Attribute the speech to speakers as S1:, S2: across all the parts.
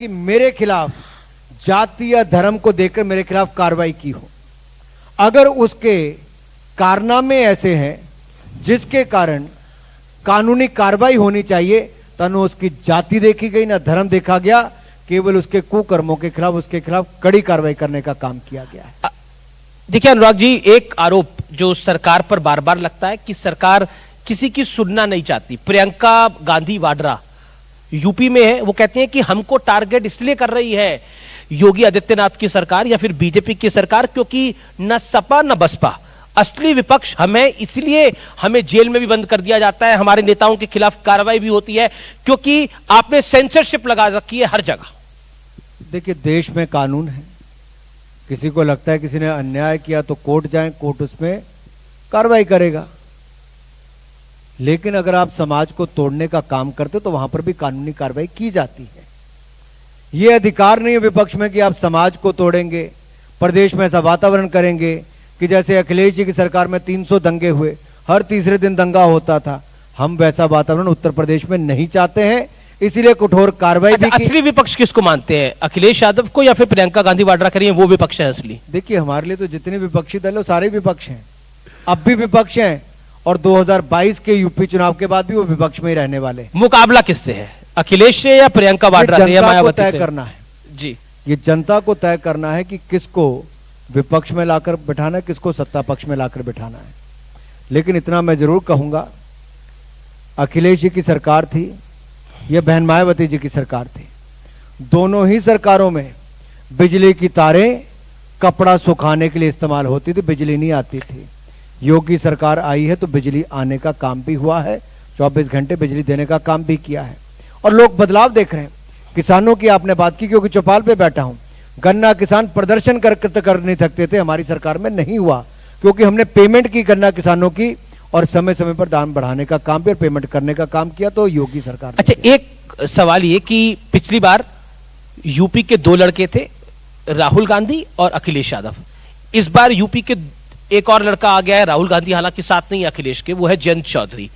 S1: कि मेरे खिलाफ जाति या धर्म को देखकर मेरे खिलाफ कार्रवाई की हो। अगर उसके कारनामे ऐसे हैं जिसके कारण कानूनी कार्रवाई होनी चाहिए, तो न उसकी जाति देखी गई, ना धर्म देखा गया, केवल उसके कुकर्मों के खिलाफ उसके खिलाफ कड़ी कार्रवाई करने का काम किया गया है।
S2: देखिए अनुराग जी, एक आरोप जो सरकार पर बार बार लगता है कि सरकार किसी की सुनना नहीं चाहती। प्रियंका गांधी वाड्रा यूपी में है, वो कहती हैं कि हमको टारगेट इसलिए कर रही है योगी आदित्यनाथ की सरकार या फिर बीजेपी की सरकार क्योंकि न सपा न बसपा असली विपक्ष हमें, इसलिए हमें जेल में भी बंद कर दिया जाता है, हमारे नेताओं के खिलाफ कार्रवाई भी होती है क्योंकि आपने सेंसरशिप लगा रखी है हर जगह।
S1: देखिए, देश में कानून है, किसी को लगता है किसी ने अन्याय किया तो कोर्ट जाएं, कोर्ट उसमें कार्रवाई करेगा। लेकिन अगर आप समाज को तोड़ने का काम करते तो वहां पर भी कानूनी कार्रवाई की जाती है। यह अधिकार नहीं है विपक्ष में कि आप समाज को तोड़ेंगे, प्रदेश में ऐसा वातावरण करेंगे कि जैसे अखिलेश जी की सरकार में 300 दंगे हुए, हर तीसरे दिन दंगा होता था। हम वैसा वातावरण उत्तर प्रदेश में नहीं चाहते हैं, इसीलिए कठोर कार्रवाई भी की।
S2: असली विपक्ष किसको मानते हैं, अखिलेश यादव को या फिर प्रियंका गांधी वाड्रा करिए वो विपक्ष है असली?
S1: देखिए, हमारे लिए तो जितने विपक्षी दल है सारे विपक्ष हैं, अब भी विपक्ष हैं, और 2022 के यूपी चुनाव के बाद भी वो विपक्ष में ही रहने वाले।
S2: मुकाबला किससे है, अखिलेश से या प्रियंका वाड्रा से या मायावती से?
S1: तय करना है
S2: जी,
S1: ये जनता को तय करना है कि किसको विपक्ष में लाकर बिठाना है, किसको सत्ता पक्ष में लाकर बिठाना है। लेकिन इतना मैं जरूर कहूंगा, अखिलेश जी की सरकार थी या बहन मायावती जी की सरकार थी, दोनों ही सरकारों में बिजली की तारें कपड़ा सुखाने के लिए इस्तेमाल होती थी, बिजली नहीं आती थी। योगी सरकार आई है तो बिजली आने का काम भी हुआ है, 24 घंटे बिजली देने का काम भी किया है, और लोग बदलाव देख रहे हैं। किसानों की आपने बात की, क्योंकि चौपाल पे बैठा हूं, गन्ना किसान प्रदर्शन कर नहीं सकते थे, हमारी सरकार में नहीं हुआ क्योंकि हमने पेमेंट की गन्ना किसानों की, और समय समय पर दाम बढ़ाने का काम भी और पेमेंट करने का काम किया, तो योगी सरकार।
S2: अच्छा, एक सवाल ये कि पिछली बार यूपी के दो लड़के थे, राहुल गांधी और अखिलेश यादव। इस बार यूपी के एक और लड़का आ गया है, राहुल गांधी हालांकि साथ नहीं अखिलेश के, वो है जयंत चौधरी।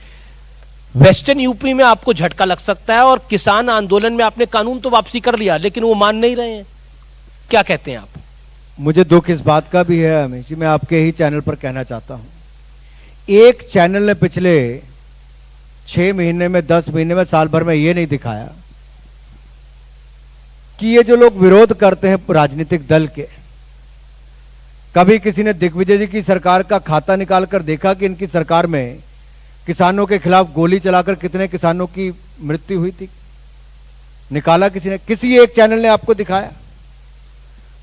S2: वेस्टर्न यूपी में आपको झटका लग सकता है, और किसान आंदोलन में आपने कानून तो वापसी कर लिया लेकिन वो मान नहीं रहे हैं, क्या कहते हैं आप?
S1: मुझे दुख इस बात का भी है अमित जी, मैं आपके ही चैनल पर कहना चाहता हूं, एक चैनल ने पिछले 6 महीने में, 10 महीने में, साल भर में यह नहीं दिखाया कि ये जो लोग विरोध करते हैं राजनीतिक दल के, कभी किसी ने दिग्विजय जी की सरकार का खाता निकालकर देखा कि इनकी सरकार में किसानों के खिलाफ गोली चलाकर कितने किसानों की मृत्यु हुई थी? निकाला किसी ने? किसी एक चैनल ने आपको दिखाया?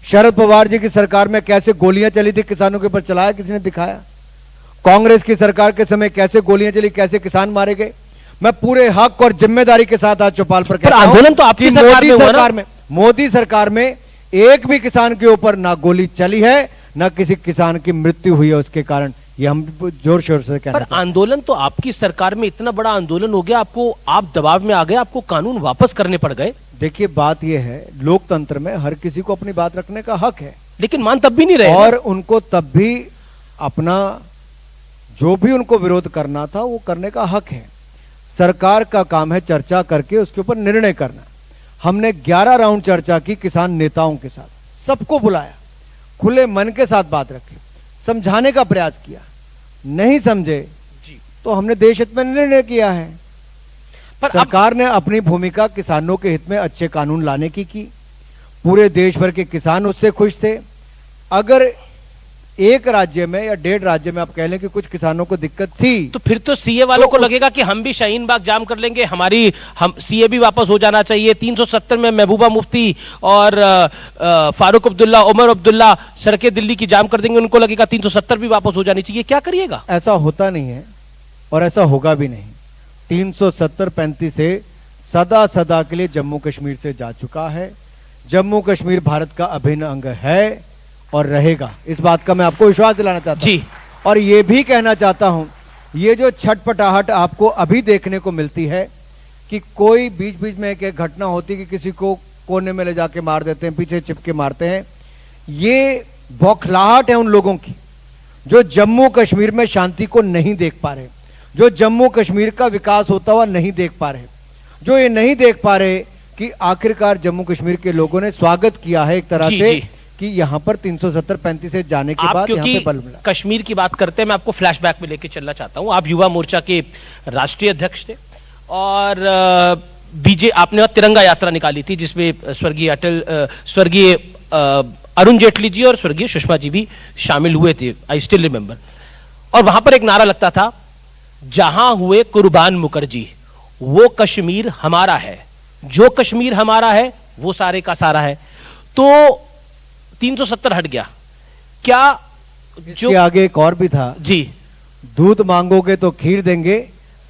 S1: शरद पवार जी की सरकार में कैसे गोलियां चली थी किसानों के ऊपर, चलाया किसी ने? दिखाया? कांग्रेस की सरकार के समय कैसे गोलियां चली, कैसे किसान मारे गए? मैं पूरे हक और जिम्मेदारी के साथ आज चौपाल पर कहता हूं,
S2: आंदोलन तो आपकी
S1: मोदी सरकार में एक भी किसान के ऊपर ना गोली चली है, ना किसी किसान की मृत्यु हुई है उसके कारण। ये हम जोर शोर से कहना चाहते हैं।
S2: आंदोलन तो आपकी सरकार में इतना बड़ा आंदोलन हो गया, आपको, आप दबाव में आ गए, आपको कानून वापस करने पड़ गए।
S1: देखिए, बात यह है, लोकतंत्र में हर किसी को अपनी बात रखने का हक है,
S2: लेकिन मान तब भी नहीं रहे,
S1: और उनको तब भी अपना जो भी उनको विरोध करना था वो करने का हक है। सरकार का काम है चर्चा करके उसके ऊपर निर्णय करना। हमने 11 राउंड चर्चा की किसान नेताओं के साथ, सबको बुलाया, खुले मन के साथ बात रखी, समझाने का प्रयास किया, नहीं समझे जी तो हमने देश हित में निर्णय किया है। पर सरकार ने अपनी भूमिका किसानों के हित में अच्छे कानून लाने की पूरे देश भर के किसान उससे खुश थे। अगर एक राज्य में या 1.5 राज्य में आप कह लें कि कुछ किसानों को दिक्कत थी,
S2: तो फिर तो सीए वालों को लगेगा कि हम भी शाहीन बाग जाम कर लेंगे, हम सीए भी वापस हो जाना चाहिए। 370 में महबूबा मुफ्ती और फारूक अब्दुल्ला, उमर अब्दुल्ला सड़कें दिल्ली की जाम कर देंगे, उनको लगेगा 370 भी वापस हो जानी चाहिए। क्या करिएगा?
S1: ऐसा होता नहीं है और ऐसा होगा भी नहीं। 370-35 से सदा के लिए जम्मू कश्मीर से जा चुका है। जम्मू कश्मीर भारत का अभिन्न अंग है और रहेगा, इस बात का मैं आपको विश्वास दिलाना चाहता हूं। और यह भी कहना चाहता हूं, ये जो छटपटाहट आपको अभी देखने को मिलती है कि कोई बीच बीच में एक घटना होती है कि किसी को कोने में ले जाके मार देते हैं, पीछे चिपके मारते हैं, ये बौखलाहट है उन लोगों की जो जम्मू कश्मीर में शांति को नहीं देख पा रहे, जो जम्मू कश्मीर का विकास होता हुआ नहीं देख पा रहे, जो ये नहीं देख पा रहे कि आखिरकार जम्मू कश्मीर के लोगों ने स्वागत किया है एक तरह
S2: जी,
S1: से
S2: जी।
S1: कि यहां पर 370-35 से जाने के
S2: आप
S1: बाद यहां पे
S2: क्योंकि
S1: बल मिला।
S2: कश्मीर की बात करते हैं, मैं आपको फ्लैशबैक में लेके चलना चाहता हूं। आप युवा मोर्चा के राष्ट्रीय अध्यक्ष थे और आपने तिरंगा यात्रा निकाली थी जिसमें स्वर्गीय अरुण जेटली जी और स्वर्गीय सुषमा जी भी शामिल हुए थे, आई स्टिल रिमेंबर। और वहां पर एक नारा लगता था, जहां हुए कुर्बान मुखर्जी वो कश्मीर हमारा है, जो कश्मीर हमारा है वो सारे का सारा है। तो 370 हट गया क्या?
S1: इसके आगे एक और भी था
S2: जी,
S1: दूध मांगोगे तो खीर देंगे,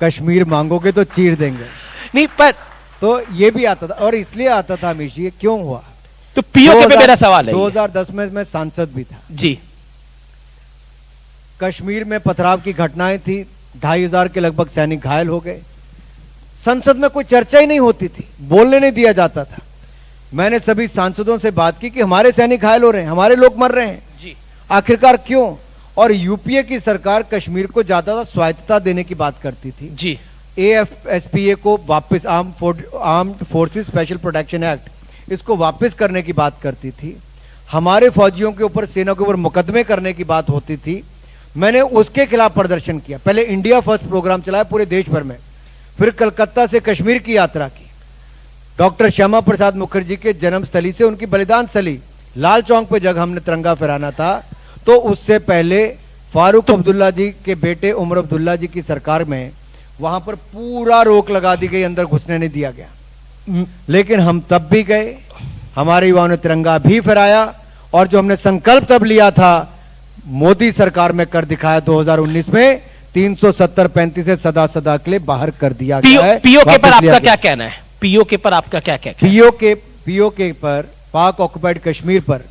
S1: कश्मीर मांगोगे तो चीर देंगे।
S2: नहीं पर
S1: तो ये भी आता था और इसलिए आता था अमीश जी, ये क्यों हुआ?
S2: तो पीओके पे मेरा सवाल है।
S1: 2010 में मैं सांसद भी था
S2: जी,
S1: कश्मीर में पथराव की घटनाएं थी, 2500 के लगभग सैनिक घायल हो गए। संसद में कोई चर्चा ही नहीं होती थी, बोलने नहीं दिया जाता था। मैंने सभी सांसदों से बात की कि हमारे सैनिक घायल हो रहे हैं, हमारे लोग मर रहे हैं,
S2: जी,
S1: आखिरकार क्यों? और यूपीए की सरकार कश्मीर को ज्यादा स्वायत्तता देने की बात करती थी।
S2: जी,
S1: एएफएसपीए को वापस, armed forces special protection act, इसको वापस करने की बात करती थी। हमारे फौजियों के ऊपर, सेना के ऊपर मुकदमे करने की बात होती थी। मैंने उसके खिलाफ प्रदर्शन किया। पहले इंडिया फर्स्ट प्रोग्राम चलाया पूरे देश भर में, फिर कलकत्ता से कश्मीर की यात्रा की। डॉक्टर श्यामा प्रसाद मुखर्जी के जन्मस्थली से उनकी बलिदान स्थली लाल चौक पे जगह हमने तिरंगा फहराना था। तो उससे पहले फारूक अब्दुल्ला जी के बेटे उमर अब्दुल्ला जी की सरकार में वहां पर पूरा रोक लगा दी गई, अंदर घुसने नहीं दिया गया। लेकिन हम तब भी गए, हमारे युवाओं ने तिरंगा भी फहराया और जो हमने संकल्प तब लिया था मोदी सरकार में कर दिखाया। 2019 में 370-35 से सदा सदा के लिए बाहर कर दिया गया है।
S2: पीओके पर
S1: वापस लिया
S2: आपका
S1: गया।
S2: क्या कहना है? पीओके पर आपका क्या कहना है?
S1: पीओके पर, पाक ऑक्युपाइड कश्मीर पर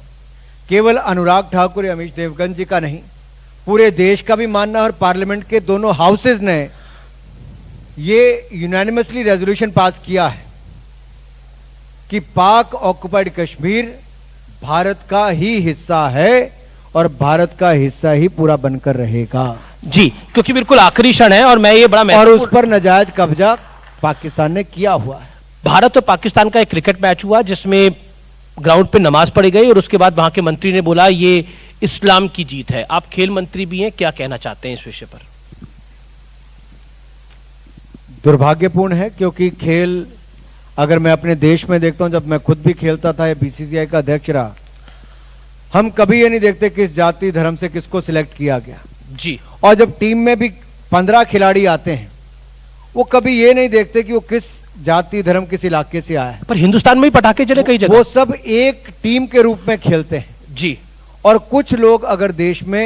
S1: केवल अनुराग ठाकुर या अमीश देवगन जी का नहीं, पूरे देश का भी मानना, और पार्लियामेंट के दोनों हाउसेज ने ये यूनानिमसली रेजोल्यूशन पास किया है कि पाक ऑक्युपाइड कश्मीर भारत का ही हिस्सा है और भारत का हिस्सा ही पूरा बनकर रहेगा।
S2: जी, क्योंकि बिल्कुल आखिरी क्षण है और मैं ये बड़ा
S1: और उस पर नाजायज कब्जा पाकिस्तान ने किया हुआ है।
S2: भारत और पाकिस्तान का एक क्रिकेट मैच हुआ जिसमें ग्राउंड पे नमाज पढ़ी गई और उसके बाद वहां के मंत्री ने बोला ये इस्लाम की जीत है। आप खेल मंत्री भी हैं, क्या कहना चाहते हैं इस विषय पर?
S1: दुर्भाग्यपूर्ण है क्योंकि खेल, अगर मैं अपने देश में देखता हूं, जब मैं खुद भी खेलता था या बीसीसीआई का अध्यक्ष रहा, हम कभी ये नहीं देखते किस जाति धर्म से किसको सिलेक्ट किया गया।
S2: जी,
S1: और जब टीम में भी 15 खिलाड़ी आते हैं, वो कभी ये नहीं देखते कि वो किस जाति धर्म किस इलाके से आया है।
S2: पर हिंदुस्तान में भी पटाखे चले कई जगह।
S1: वो सब एक टीम के रूप में खेलते हैं।
S2: जी,
S1: और कुछ लोग अगर देश में